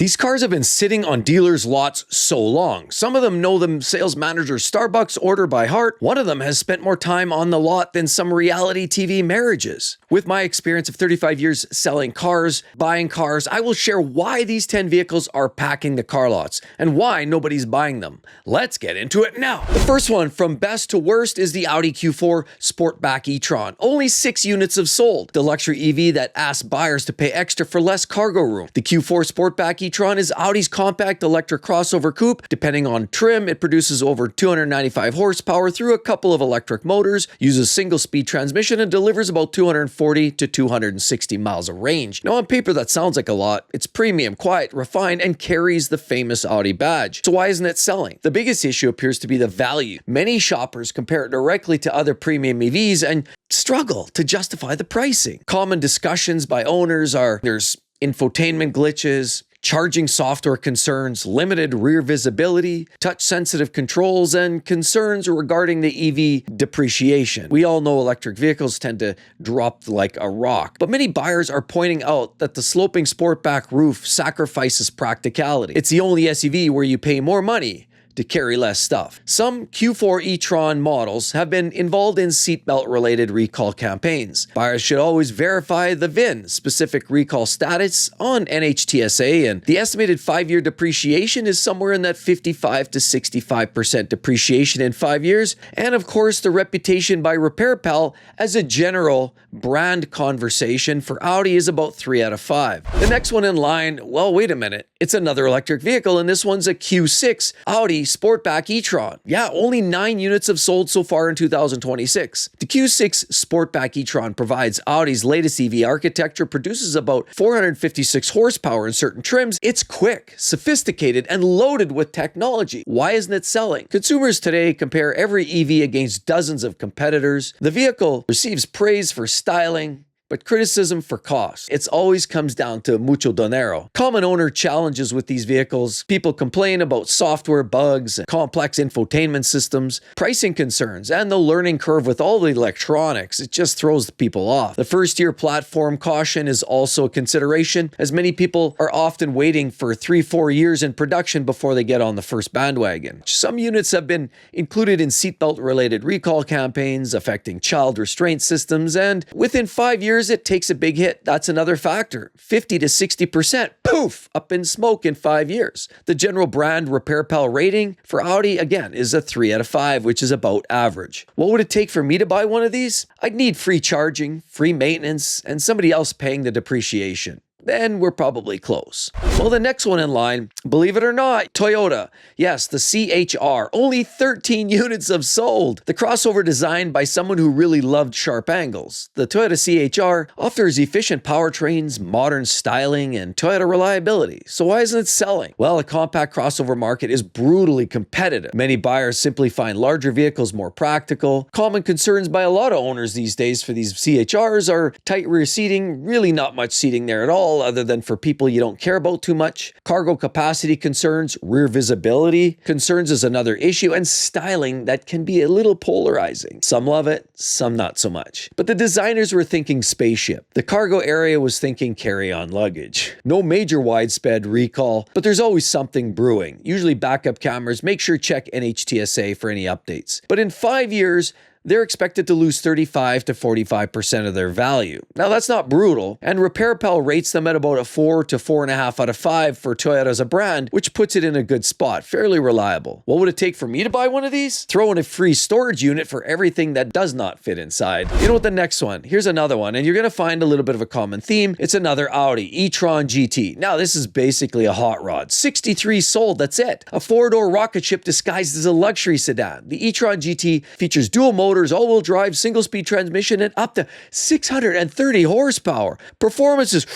These cars have been sitting on dealers' lots so long. Some of them know them sales managers Starbucks order by heart. One of them has spent more time on the lot than some reality TV marriages. With my experience of 35 years selling cars, buying cars, I will share why these 10 vehicles are packing the car lots and why nobody's buying them. Let's get into it now. The first one, from best to worst, is the Audi Q4 Sportback e-tron. Only 6 units have sold. The luxury EV that asks buyers to pay extra for less cargo room. The Q4 Sportback e-tron is Audi's compact electric crossover coupe. Depending on trim, it produces over 295 horsepower through a couple of electric motors, uses single-speed transmission, and delivers about 240 to 260 miles of range. Now, on paper, that sounds like a lot. It's premium, quiet, refined, and carries the famous Audi badge. So why isn't it selling? The biggest issue appears to be the value. Many shoppers compare it directly to other premium EVs and struggle to justify the pricing. Common discussions by owners are there's infotainment glitches, charging software concerns, limited rear visibility, touch-sensitive controls, and concerns regarding the EV depreciation. We all know electric vehicles tend to drop like a rock, but many buyers are pointing out that the sloping Sportback roof sacrifices practicality. It's the only SUV where you pay more money to carry less stuff. Some Q4 e-tron models have been involved in seatbelt-related recall campaigns. Buyers should always verify the VIN, specific recall status, on NHTSA, and the estimated 5-year depreciation is somewhere in that 55 to 65% depreciation in 5 years, and of course the reputation by RepairPal as a general brand conversation for Audi is about 3 out of 5. The next one in line, well, wait a minute, it's another electric vehicle, and this one's a Q6 Audi Sportback e-tron. Yeah, only 9 units have sold so far in 2026. The Q6 Sportback e-tron provides Audi's latest EV architecture, produces about 456 horsepower in certain trims. It's quick, sophisticated, and loaded with technology. Why isn't it selling? Consumers today compare every EV against dozens of competitors. The vehicle receives praise for styling, but criticism for cost. It always comes down to mucho dinero. Common owner challenges with these vehicles. People complain about software bugs, complex infotainment systems, pricing concerns, and the learning curve with all the electronics. It just throws people off. The first-year platform caution is also a consideration, as many people are often waiting for 3-4 years in production before they get on the first bandwagon. Some units have been included in seatbelt-related recall campaigns affecting child restraint systems, and within 5 years, it takes a big hit. That's another factor. 50 to 60%, poof, up in smoke in 5 years. The general brand RepairPal rating for Audi, again, is a 3 out of 5, which is about average. What would it take for me to buy one of these? I'd need free charging, free maintenance, and somebody else paying the depreciation. Then we're probably close. Well, the next one in line, believe it or not, Toyota. Yes, the CHR. Only 13 units have sold. The crossover designed by someone who really loved sharp angles. The Toyota CHR offers efficient powertrains, modern styling, and Toyota reliability. So why isn't it selling? Well, the compact crossover market is brutally competitive. Many buyers simply find larger vehicles more practical. Common concerns by a lot of owners these days for these CHRs are tight rear seating, really not much seating there at all, other than for people you don't care about too much. Cargo capacity concerns, rear visibility concerns is another issue, and styling that can be a little polarizing. Some love it, some not so much. But the designers were thinking spaceship. The cargo area was thinking carry-on luggage. No major widespread recall, but there's always something brewing. Usually backup cameras. Make sure check NHTSA for any updates. But in 5 years, they're expected to lose 35 to 45% of their value. Now, that's not brutal, and RepairPal rates them at about a 4 to 4.5 out of 5 for Toyota as a brand, which puts it in a good spot, fairly reliable. What would it take for me to buy one of these? Throw in a free storage unit for everything that does not fit inside. You know what, the next one? Here's another one, and you're going to find a little bit of a common theme. It's another Audi e-tron GT. Now, this is basically a hot rod. 63 sold, that's it. A 4-door rocket ship disguised as a luxury sedan. The e-tron GT features dual motors, all-wheel drive, single-speed transmission, and up to 630 horsepower. Performance is,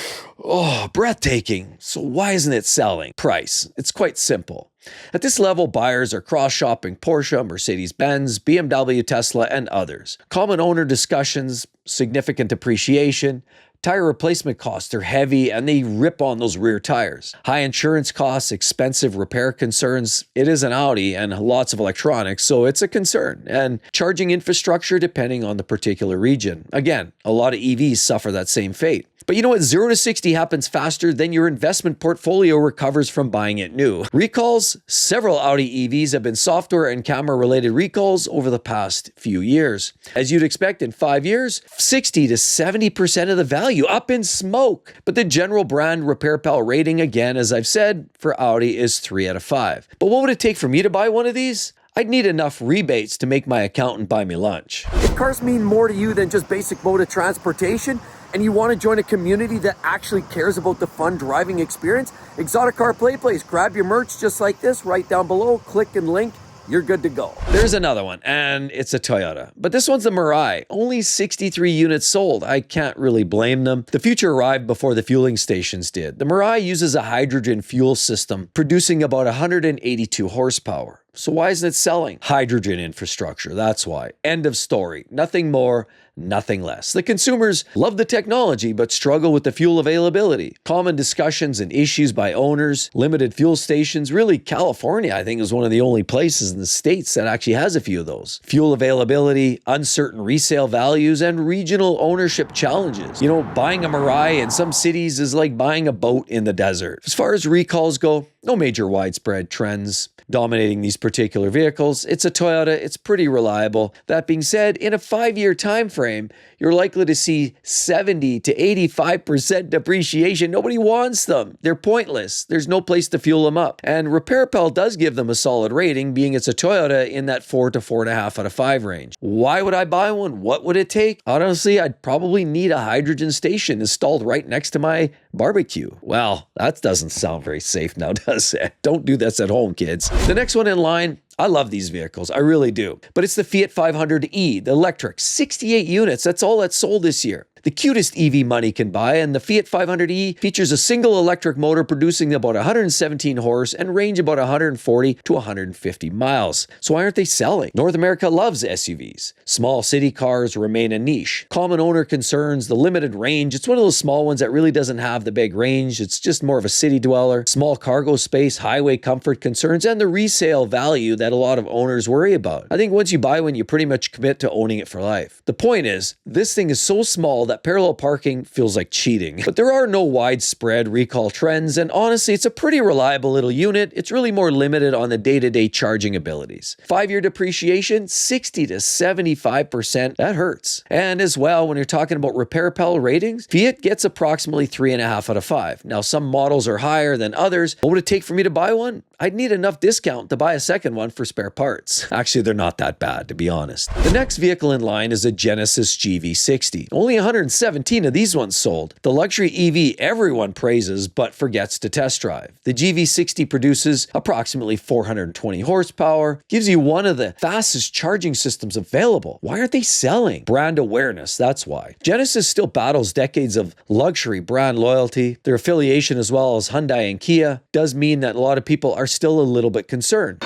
breathtaking. So why isn't it selling? Price. It's quite simple. At this level, buyers are cross-shopping Porsche, Mercedes-Benz, BMW, Tesla, and others. Common owner discussions, significant depreciation, tire replacement costs are heavy and they rip on those rear tires. High insurance costs, expensive repair concerns. It is an Audi and lots of electronics, so it's a concern. And charging infrastructure depending on the particular region. Again, a lot of EVs suffer that same fate. But you know what? 0 to 60 happens faster than your investment portfolio recovers from buying it new. Recalls? Several Audi EVs have been software and camera related recalls over the past few years. As you'd expect, in 5 years, 60 to 70% of the value up in smoke. But the general brand Repair Pal rating, again, as I've said, for Audi is 3 out of 5. But what would it take for me to buy one of these? I'd need enough rebates to make my accountant buy me lunch. If cars mean more to you than just basic mode of transportation, and you want to join a community that actually cares about the fun driving experience, Exotic Car Play Place. Grab your merch just like this right down below, click and link. You're good to go. There's another one, and it's a Toyota. But this one's the Mirai. Only 63 units sold. I can't really blame them. The future arrived before the fueling stations did. The Mirai uses a hydrogen fuel system, producing about 182 horsepower. So why isn't it selling? Hydrogen infrastructure, that's why. End of story. Nothing more, nothing less. The consumers love the technology but struggle with the fuel availability. Common discussions and issues by owners, limited fuel stations. Really, California, I think, is one of the only places in the States that actually has a few of those. Fuel availability, uncertain resale values, and regional ownership challenges. You know, buying a Mirai in some cities is like buying a boat in the desert. As far as recalls go, no major widespread trends dominating these particular vehicles. It's a Toyota, it's pretty reliable. That being said, in a 5-year time frame, you're likely to see 70 to 85% depreciation. Nobody wants them. They're pointless. There's no place to fuel them up. And Repair Pal does give them a solid rating, being it's a Toyota in that 4 to 4.5 out of 5 range. Why would I buy one? What would it take? Honestly, I'd probably need a hydrogen station installed right next to my barbecue. Well, that doesn't sound very safe now, does it? Don't do this at home, kids. The next one in line, I love these vehicles, I really do. But it's the Fiat 500e, the electric, 68 units, that's all that's sold this year. The cutest EV money can buy, and the Fiat 500e features a single electric motor producing about 117 horse and range about 140 to 150 miles. So why aren't they selling? North America loves SUVs. Small city cars remain a niche. Common owner concerns, the limited range. It's one of those small ones that really doesn't have the big range. It's just more of a city dweller. Small cargo space, highway comfort concerns, and the resale value that a lot of owners worry about. I think once you buy one, you pretty much commit to owning it for life. The point is, this thing is so small that parallel parking feels like cheating. But there are no widespread recall trends, and honestly, it's a pretty reliable little unit. It's really more limited on the day-to-day charging abilities. 5-year depreciation, 60 to 75%. That hurts. And as well, when you're talking about Repair Pal ratings, Fiat gets approximately 3.5 out of 5. Now, some models are higher than others. What would it take for me to buy one? I'd need enough discount to buy a second one for spare parts. Actually, they're not that bad, to be honest. The next vehicle in line is a Genesis GV60. Only 117 of these ones sold. The luxury EV everyone praises but forgets to test drive. The GV60 produces approximately 420 horsepower, gives you one of the fastest charging systems available. Why aren't they selling? Brand awareness, that's why. Genesis still battles decades of luxury brand loyalty. Their affiliation, as well as Hyundai and Kia, does mean that a lot of people are still a little bit concerned.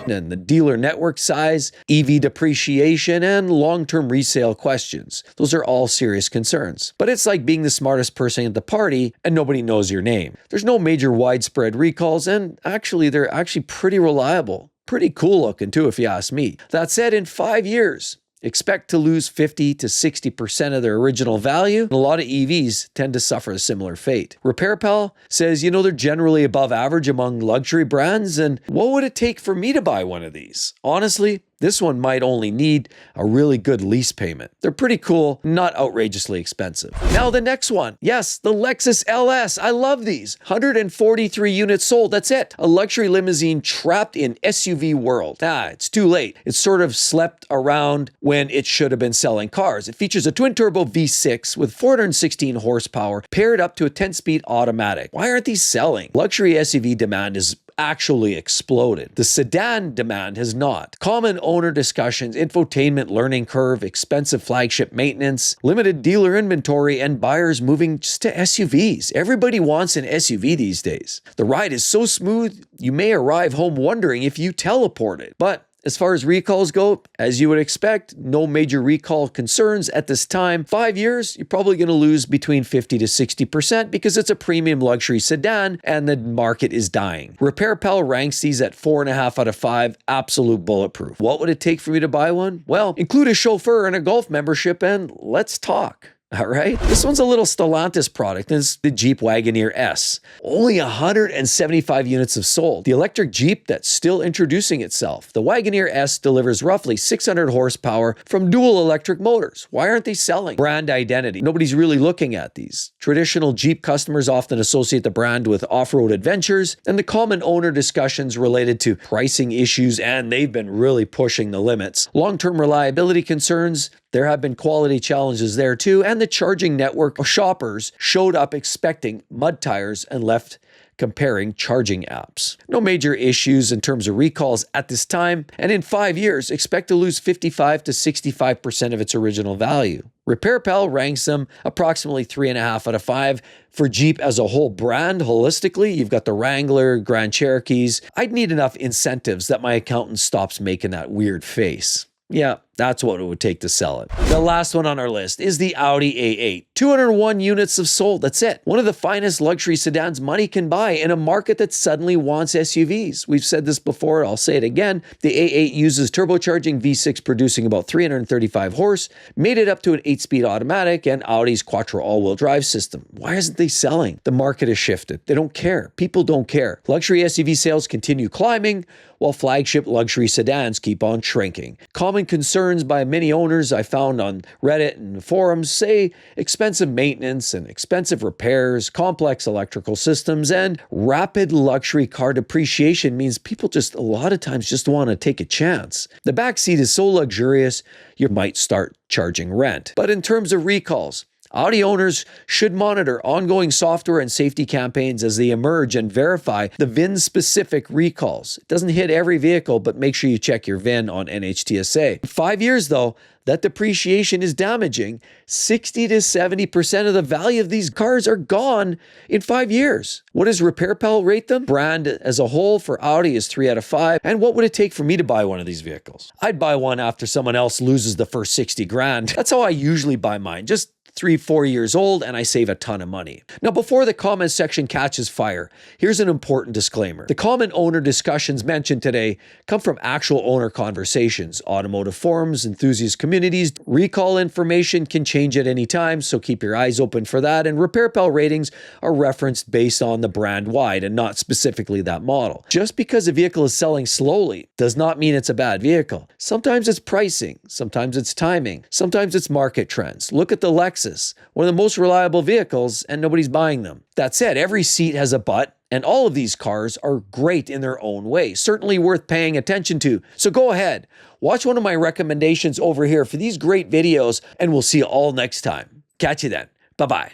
And the dealer network size, EV depreciation, and long-term resale questions. Those are all serious concerns. But it's like being the smartest person at the party and nobody knows your name. There's no major widespread recalls, and actually, they're actually pretty reliable. Pretty cool looking too, if you ask me. That said, in 5 years, expect to lose 50 to 60% of their original value. A lot of EVs tend to suffer a similar fate. Repair Pal says, they're generally above average among luxury brands, and what would it take for me to buy one of these? Honestly, this one might only need a really good lease payment. They're pretty cool, not outrageously expensive. Now the next one. Yes, the Lexus LS. I love these. 143 units sold. That's it. A luxury limousine trapped in SUV world. It's too late. It's sort of slept around when it should have been selling cars. It features a twin-turbo V6 with 416 horsepower paired up to a 10-speed automatic. Why aren't these selling? Luxury SUV demand is actually exploded. The sedan demand has not. Common owner discussions, infotainment learning curve, expensive flagship maintenance, limited dealer inventory, and buyers moving just to SUVs. Everybody wants an SUV these days. The ride is so smooth, you may arrive home wondering if you teleported. But as far as recalls go, as you would expect, no major recall concerns at this time. 5 years, you're probably going to lose between 50 to 60% because it's a premium luxury sedan and the market is dying. Repair Pal ranks these at 4.5 out of 5, absolute bulletproof. What would it take for me to buy one? Well, include a chauffeur and a golf membership, and let's talk. All right. This one's a little Stellantis product. It's the Jeep Wagoneer S. Only 175 units have sold. The electric Jeep that's still introducing itself. The Wagoneer S delivers roughly 600 horsepower from dual electric motors. Why aren't they selling? Brand identity. Nobody's really looking at these. Traditional Jeep customers often associate the brand with off-road adventures and the common owner discussions related to pricing issues, and they've been really pushing the limits. Long-term reliability concerns. There have been quality challenges there too, and the charging network of shoppers showed up expecting mud tires and left comparing charging apps. No major issues in terms of recalls at this time, and in 5 years, expect to lose 55 to 65% of its original value. RepairPal ranks them approximately 3.5 out of 5. For Jeep as a whole brand, holistically, you've got the Wrangler, Grand Cherokees. I'd need enough incentives that my accountant stops making that weird face. Yeah, that's what it would take to sell it. The last one on our list is the Audi A8. 201 units have sold. That's it. One of the finest luxury sedans money can buy in a market that suddenly wants SUVs. We've said this before. I'll say it again. The A8 uses turbocharging V6 producing about 335 horse, made it up to an 8-speed automatic, and Audi's Quattro all-wheel drive system. Why isn't they selling? The market has shifted. They don't care. People don't care. Luxury SUV sales continue climbing, while flagship luxury sedans keep on shrinking. Common concerns by many owners I found on Reddit and forums say expensive maintenance and expensive repairs, complex electrical systems, and rapid luxury car depreciation means people just a lot of times just want to take a chance. The back seat is so luxurious, you might start charging rent. But in terms of recalls, Audi owners should monitor ongoing software and safety campaigns as they emerge and verify the VIN-specific recalls. It doesn't hit every vehicle, but make sure you check your VIN on NHTSA. In 5 years, though, that depreciation is damaging. 60 to 70% of the value of these cars are gone in 5 years. What does RepairPal rate them? Brand as a whole for Audi is 3 out of 5. And what would it take for me to buy one of these vehicles? I'd buy one after someone else loses the first 60 grand. That's how I usually buy mine. Just 3-4 years old, and I save a ton of money. Now, before the comments section catches fire, here's an important disclaimer. The common owner discussions mentioned today come from actual owner conversations, automotive forums, enthusiast communities. Recall information can change at any time, so keep your eyes open for that. And RepairPal ratings are referenced based on the brand wide and not specifically that model. Just because a vehicle is selling slowly does not mean it's a bad vehicle. Sometimes it's pricing, sometimes it's timing, sometimes it's market trends. Look at the Lexus, one of the most reliable vehicles, and nobody's buying them. That said, every seat has a butt, and all of these cars are great in their own way, certainly worth paying attention to. So go ahead, watch one of my recommendations over here for these great videos, and we'll see you all next time. Catch you then. Bye-bye.